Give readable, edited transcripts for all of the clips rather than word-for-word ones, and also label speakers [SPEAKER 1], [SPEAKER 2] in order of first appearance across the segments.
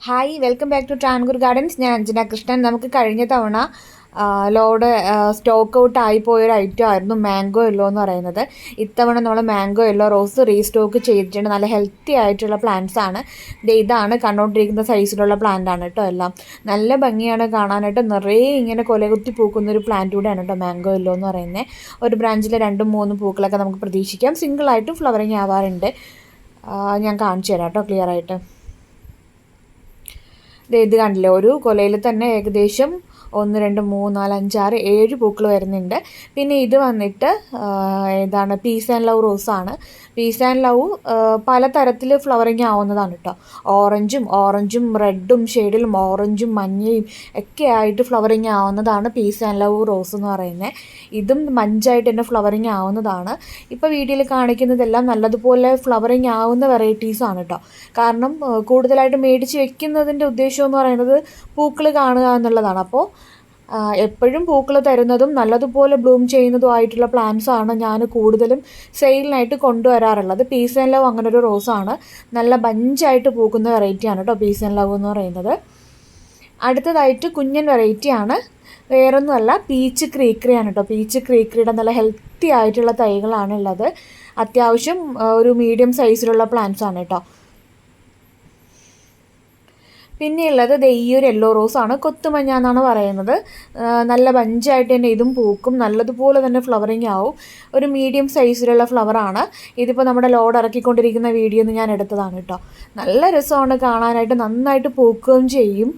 [SPEAKER 1] Hi, welcome back to Travancore gardens. ഞാൻ അഞ്ജന കൃഷ്ണൻ. നമുക്ക് കഴിഞ്ഞ തവണ ലോഡ് സ്റ്റോക്ക് ഔട്ട് ആയിപ്പോയൊരു ഐറ്റം ആയിരുന്നു മാംഗോ യെല്ലോ എന്ന് പറയുന്നത്. ഇത്തവണ നമ്മൾ മാംഗോ യെല്ലോ റോസ് റീസ്റ്റോക്ക് ചെയ്തിട്ടുണ്ട്. നല്ല ഹെൽത്തി ആയിട്ടുള്ള പ്ലാന്റ്സ് ആണ്. ഇതാണ് കണ്ടുകൊണ്ടിരിക്കുന്ന സൈസിലുള്ള പ്ലാന്റ് ആണ് കേട്ടോ. എല്ലാം നല്ല ഭംഗിയാണ് കാണാനായിട്ട്. നിറയെ ഇങ്ങനെ കൊലകുത്തി പൂക്കുന്നൊരു പ്ലാന്റ് കൂടെയാണ് കേട്ടോ മാംഗോ യെല്ലോ എന്ന് പറയുന്നത്. ഒരു ബ്രാഞ്ചിൽ 2-3 പൂക്കളൊക്കെ നമുക്ക് പ്രതീക്ഷിക്കാം. സിംഗിളായിട്ടും ഫ്ലവറിങ് ആവാറുണ്ട്. ഞാൻ കാണിച്ചു തരാം കേട്ടോ ക്ലിയർ ആയിട്ട്. ഇത് കണ്ടില്ലേ, ഒരു കൊലയിൽ തന്നെ ഏകദേശം 1, 2, 3, 4, 5, 6, 7 പൂക്കൾ വരുന്നുണ്ട്. പിന്നെ ഇത് വന്നിട്ട് ഏതാണ് പീസ് ആൻഡ് ലവ് റോസാണ്. പീസ് ആൻഡ് ലവ് പലതരത്തിൽ ഫ്ലവറിങ് ആവുന്നതാണ് കേട്ടോ. ഓറഞ്ചും റെഡും ഷെയ്ഡിലും ഓറഞ്ചും മഞ്ഞയും ഒക്കെ ആയിട്ട് ഫ്ലവറിങ് ആവുന്നതാണ് പീസ് ആൻഡ് ലവ് റോസ് എന്ന് പറയുന്നത്. ഇതും മഞ്ചായിട്ട് തന്നെ ഫ്ലവറിങ് ആവുന്നതാണ്. ഇപ്പോൾ വീഡിയോയിൽ കാണിക്കുന്നതെല്ലാം നല്ലതുപോലെ ഫ്ലവറിങ് ആവുന്ന വെറൈറ്റീസാണ് കേട്ടോ. കാരണം കൂടുതലായിട്ട് മേടിച്ച് വെക്കുന്നതിൻ്റെ ഉദ്ദേശം എന്ന് പറയുന്നത് പൂക്കൾ കാണുക എന്നുള്ളതാണ്. അപ്പോൾ എപ്പോഴും പൂക്കൾ തരുന്നതും നല്ലതുപോലെ ബ്ലൂം ചെയ്യുന്നതുമായിട്ടുള്ള പ്ലാന്റ്സാണ് ഞാൻ കൂടുതലും സെയിലിനായിട്ട് കൊണ്ടുവരാറുള്ളത്. പീസ് ആൻഡ് ലവ് അങ്ങനെ ഒരു റോസാണ്. നല്ല ബഞ്ചായിട്ട് പൂക്കുന്ന വെറൈറ്റിയാണ് കേട്ടോ പീസ് ആൻഡ് ലവ് എന്ന് പറയുന്നത്. അടുത്തതായിട്ട് കുഞ്ഞൻ വെറൈറ്റിയാണ്. വേറൊന്നുമല്ല, പീച്ച് ക്രീക്കറിയാണ് കേട്ടോ. പീച്ച് ക്രീക്കറിയുടെ നല്ല ഹെൽത്തി ആയിട്ടുള്ള തൈകളാണ് ഉള്ളത്. അത്യാവശ്യം ഒരു മീഡിയം സൈസിലുള്ള പ്ലാന്റ്സ് ആണ് കേട്ടോ. പിന്നെയുള്ളത് ഈ ഒരു യെല്ലോ റോസാണ്. കൊത്തുമഞ്ഞ എന്നാണ് പറയുന്നത്. നല്ല ബഞ്ചായിട്ട് തന്നെ ഇതും പൂക്കും. നല്ലതുപോലെ തന്നെ ഫ്ലവറിങ് ആവും. ഒരു മീഡിയം സൈസിലുള്ള ഫ്ലവറാണ്. ഇതിപ്പോൾ നമ്മുടെ ലോഡ് ഇറക്കിക്കൊണ്ടിരിക്കുന്ന വീഡിയോ ഞാൻ എടുത്തതാണ് കേട്ടോ. നല്ല രസമാണ് കാണാനായിട്ട്. നന്നായിട്ട് പൂക്കുകയും ചെയ്യും.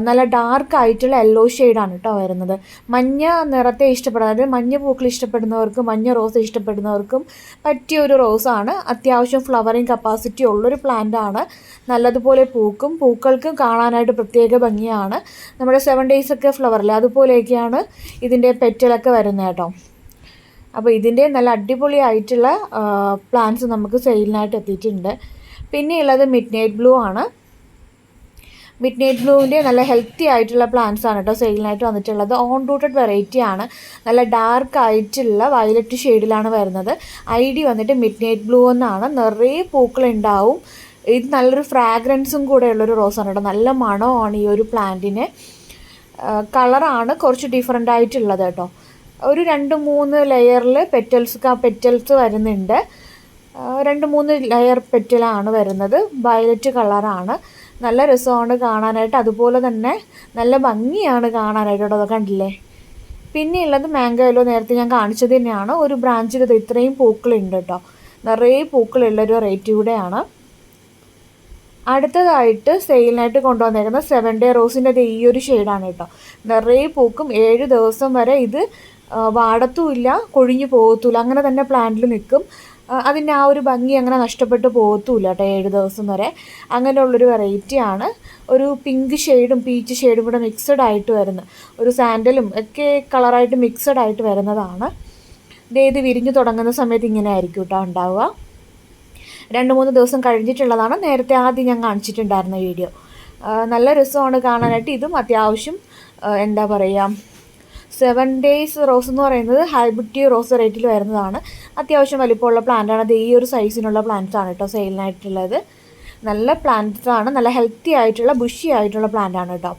[SPEAKER 1] നല്ല ഡാർക്ക് ആയിട്ടുള്ള യെല്ലോ ഷെയ്ഡാണ് കേട്ടോ വരുന്നത്. മഞ്ഞ നിറത്തെ അതായത് മഞ്ഞ പൂക്കൾ ഇഷ്ടപ്പെടുന്നവർക്കും മഞ്ഞ റോസ് ഇഷ്ടപ്പെടുന്നവർക്കും പറ്റിയ ഒരു റോസാണ്. അത്യാവശ്യം ഫ്ലവറിങ് കപ്പാസിറ്റി ഉള്ളൊരു പ്ലാന്റാണ്. നല്ലതുപോലെ പൂക്കും. പൂക്കൾക്ക് കാണാനായിട്ട് പ്രത്യേക ഭംഗിയാണ്. നമ്മുടെ 7 days ഒക്കെ ഫ്ലവറില്ലേ, അതുപോലെയൊക്കെയാണ് ഇതിൻ്റെ പെറ്റലൊക്കെ വരുന്നത് കേട്ടോ. അപ്പോൾ ഇതിൻ്റെ നല്ല അടിപൊളിയായിട്ടുള്ള പ്ലാന്റ്സ് നമുക്ക് സെയിലിനായിട്ട് എത്തിയിട്ടുണ്ട്. പിന്നെയുള്ളത് മിഡ് നൈറ്റ് ബ്ലൂ ആണ്. മിഡ് നൈറ്റ് ബ്ലൂവിൻ്റെ നല്ല ഹെൽത്തി ആയിട്ടുള്ള പ്ലാന്റ്സ് ആണ് കേട്ടോ സെയിലിനായിട്ട് വന്നിട്ടുള്ളത്. ഓൺ റൂട്ടഡ് വെറൈറ്റി ആണ്. നല്ല ഡാർക്ക് ആയിട്ടുള്ള വയലറ്റ് ഷെയ്ഡിലാണ് വരുന്നത്. ID വന്നിട്ട് മിഡ് നൈറ്റ് ബ്ലൂ എന്നാണ്. നിറയെ പൂക്കളുണ്ടാവും. ഇത് നല്ലൊരു ഫ്രാഗ്രൻസും കൂടെ ഉള്ളൊരു റോസാണ് കേട്ടോ. നല്ല മണമാണ് ഈ ഒരു പ്ലാന്റിന്. കളറാണ് കുറച്ച് ഡിഫറെൻ്റ് ആയിട്ടുള്ളത് കേട്ടോ. ഒരു 2-3 ലെയറിൽ പെറ്റൽസ് വരുന്നുണ്ട്. 2-3 ലെയർ പെറ്റലാണ് വരുന്നത്. വയലറ്റ് കളറാണ്. നല്ല രസമാണ് കാണാനായിട്ട്. അതുപോലെ തന്നെ നല്ല ഭംഗിയാണ് കാണാനായിട്ട് കേട്ടോ. അതൊക്കെ കണ്ടില്ലേ. പിന്നെയുള്ളത് മാംഗോ യെല്ലോ നേരത്തെ ഞാൻ കാണിച്ചത് തന്നെയാണ്. ഒരു ബ്രാഞ്ചിൽ ഇത്രയും പൂക്കളുണ്ട് കേട്ടോ. നിറയെ പൂക്കളുള്ളൊരു വെറൈറ്റി കൂടെയാണ്. അടുത്തതായിട്ട് സെയിലിനായിട്ട് കൊണ്ടുവന്നേക്കുന്നത് 7 day റോസിൻ്റെ ഈ ഒരു ഷെയ്ഡാണ് കേട്ടോ. നിറയെ പൂക്കും. 7 ദിവസം വരെ ഇത് വാടത്തുമില്ല, കൊഴിഞ്ഞു പോകത്തുമില്ല. അങ്ങനെ തന്നെ പ്ലാന്റിൽ നിൽക്കും. അതിൻ്റെ ആ ഒരു ഭംഗി അങ്ങനെ നഷ്ടപ്പെട്ട് പോകത്തുമില്ല കേട്ടോ 7 ദിവസം വരെ. അങ്ങനെയുള്ളൊരു വെറൈറ്റിയാണ്. ഒരു പിങ്ക് ഷെയ്ഡും പീച്ച് ഷെയ്ഡും കൂടെ മിക്സഡ് ആയിട്ട് വരുന്ന, ഒരു സാൻഡലും ഒക്കെ കളറായിട്ട് മിക്സഡ് ആയിട്ട് വരുന്നതാണ്. ഇത് വിരിഞ്ഞു തുടങ്ങുന്ന സമയത്ത് ഇങ്ങനെ ആയിരിക്കും കേട്ടോ ഉണ്ടാവുക. 2-3 ദിവസം കഴിഞ്ഞിട്ടുള്ളതാണ്. നേരത്തെ ആദ്യം ഞാൻ കാണിച്ചിട്ടുണ്ടായിരുന്ന വീഡിയോ. നല്ല രസമാണ് കാണാനായിട്ട്. ഇതും അത്യാവശ്യം എന്താ പറയുക, 7 days റോസ് എന്ന് പറയുന്നത് ഹൈബ്രിഡ് റോസ് വെറൈറ്റിയിൽ വരുന്നതാണ്. അത്യാവശ്യം വലിപ്പമുള്ള പ്ലാന്റാണ്. അത് ഈ ഒരു സൈസിനുള്ള പ്ലാന്റ്സ് ആണ് കേട്ടോ സെയിലിനായിട്ടുള്ളത്. നല്ല പ്ലാന്റ്സ് ആണ്. നല്ല ഹെൽത്തി ആയിട്ടുള്ള ബുഷി ആയിട്ടുള്ള പ്ലാന്റ് ആണ് കേട്ടോ.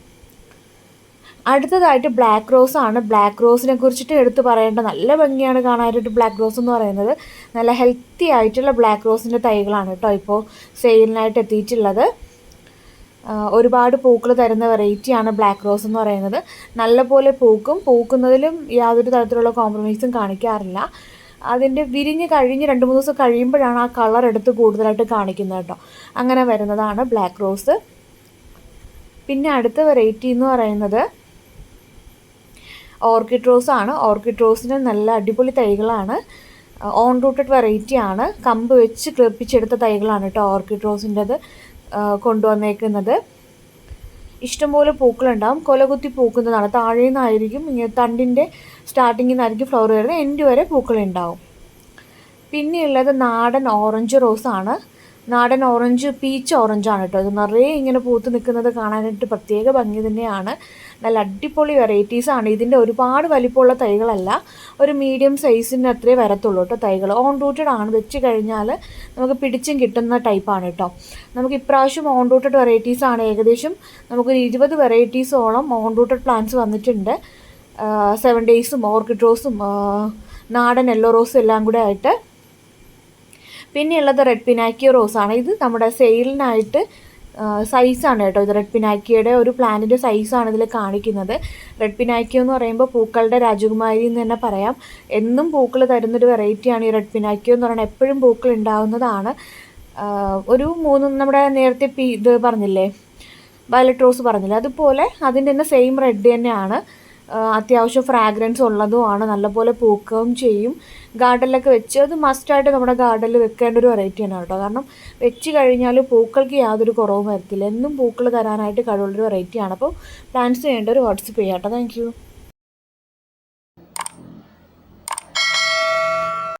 [SPEAKER 1] അടുത്തതായിട്ട് ബ്ലാക്ക് റോസ് ആണ്. ബ്ലാക്ക് റോസിനെ കുറിച്ചിട്ട് എടുത്ത് പറയേണ്ട, നല്ല ഭംഗിയാണ് കാണാനായിട്ട് ബ്ലാക്ക് റോസ് എന്ന് പറയുന്നത്. നല്ല ഹെൽത്തി ആയിട്ടുള്ള ബ്ലാക്ക് റോസിൻ്റെ തൈകളാണ് കേട്ടോ ഇപ്പോൾ സെയിലിനായിട്ട് എത്തിയിട്ടുള്ളത്. ഒരുപാട് പൂക്കൾ തരുന്ന വെറൈറ്റിയാണ് ബ്ലാക്ക് റോസ് എന്ന് പറയുന്നത്. നല്ലപോലെ പൂക്കുന്നതിലും യാതൊരു തരത്തിലുള്ള കോംപ്രമൈസും കാണിക്കാറില്ല. അതിൻ്റെ വിരിഞ്ഞ് കഴിഞ്ഞ് 2-3 ദിവസം കഴിയുമ്പോഴാണ് ആ കളർ എടുത്ത് കൂടുതലായിട്ട് കാണിക്കുന്നത് കേട്ടോ. അങ്ങനെ വരുന്നതാണ് ബ്ലാക്ക് റോസ്. പിന്നെ അടുത്ത വെറൈറ്റി എന്ന് പറയുന്നത് ഓർക്കിഡ് റോസ് ആണ്. ഓർക്കിഡ് റോസിന് നല്ല അടിപൊളി തൈകളാണ്. ഓൺ റൂട്ടഡ് വെറൈറ്റി ആണ്. കമ്പ് വെച്ച് കിളിപ്പിച്ചെടുത്ത തൈകളാണ് കേട്ടോ ഓർക്കിഡ് റോസിൻ്റെത് കൊണ്ടുവന്നേക്കുന്നത്. ഇഷ്ടംപോലെ പൂക്കളുണ്ടാവും. കൊലകുത്തി പൂക്കുന്നതാണ്. താഴെ നിന്നായിരിക്കും, ഇങ്ങനെ തണ്ടിൻ്റെ സ്റ്റാർട്ടിങ്ങിൽ നിന്നായിരിക്കും ഫ്ലവർ വരുന്നത്. എൻഡ് വരെ പൂക്കളുണ്ടാവും. പിന്നെയുള്ളത് നാടൻ ഓറഞ്ച് റോസാണ്. നാടൻ ഓറഞ്ച് പീച്ച് ഓറഞ്ചാണ് കേട്ടോ. ഇത് നിറയെ ഇങ്ങനെ പൂത്ത് നിൽക്കുന്നത് കാണാനായിട്ട് പ്രത്യേക ഭംഗി തന്നെയാണ്. നല്ല അടിപൊളി വെറൈറ്റീസാണ്. ഇതിൻ്റെ ഒരുപാട് വലിപ്പമുള്ള തൈകളല്ല, ഒരു മീഡിയം സൈസിൻ്റെ അത്രേ വരത്തുള്ളൂ കേട്ടോ തൈകൾ. ഓൺ റൂട്ടഡ് ആണ്, വെച്ച് കഴിഞ്ഞാൽ നമുക്ക് പിടിച്ചും കിട്ടുന്ന ടൈപ്പാണ് കേട്ടോ. നമുക്ക് ഇപ്രാവശ്യം ഓൺ റൂട്ടഡ് വെറൈറ്റീസാണ്. ഏകദേശം നമുക്കൊരു 20 വെറൈറ്റീസോളം ഓൺ റൂട്ടഡ് പ്ലാന്റ്സ് വന്നിട്ടുണ്ട്. 7 ഡേയ്സും ഓർക്കിഡ് റോസും നാടൻ യെല്ലോ റോസും എല്ലാം കൂടെ ആയിട്ട്. പിന്നെയുള്ളത് റെഡ് പിനാക്കിയോ റോസാണ്. ഇത് നമ്മുടെ സെയിലിനായിട്ട് സൈസാണ് കേട്ടോ. ഇത് റെഡ് പിനാക്കിയുടെ ഒരു പ്ലാന്റിൻ്റെ സൈസാണ് ഇതിൽ കാണിക്കുന്നത്. റെഡ് പിനാക്കിയോ എന്ന് പറയുമ്പോൾ പൂക്കളുടെ രാജകുമാരി എന്ന് തന്നെ പറയാം. എന്നും പൂക്കൾ തരുന്നൊരു വെറൈറ്റിയാണ് ഈ റെഡ് പിനാക്കിയോ എന്ന് പറയുന്നത്. എപ്പോഴും പൂക്കൾ ഉണ്ടാകുന്നതാണ്. ഒരു 3 നമ്മുടെ നേരത്തെ ഇത് പറഞ്ഞില്ലേ, വയലറ്റ് റോസ് പറഞ്ഞില്ലേ, അതുപോലെ അതിൻ്റെ തന്നെ സെയിം റെഡ് തന്നെയാണ്. അത്യാവശ്യം ഫ്രാഗ്രൻസ് ഉള്ളതുമാണ്, നല്ലപോലെ പൂക്കുകയും ചെയ്യും. ഗാർഡനിലൊക്കെ വെച്ച് അത് മസ്റ്റായിട്ട് നമ്മുടെ ഗാർഡനിൽ വെക്കേണ്ട ഒരു വെറൈറ്റിയാണ് കേട്ടോ. കാരണം വെച്ച് കഴിഞ്ഞാൽ പൂക്കൾക്ക് യാതൊരു കുറവും വരത്തില്ല. എന്നും പൂക്കൾ തരാനായിട്ട് കഴിവുള്ളൊരു വെറൈറ്റിയാണ്. അപ്പോൾ പ്ലാന്റ്സ് ചെയ്യേണ്ടവർ വാട്സപ്പ് ചെയ്യാം കേട്ടോ. Thank you.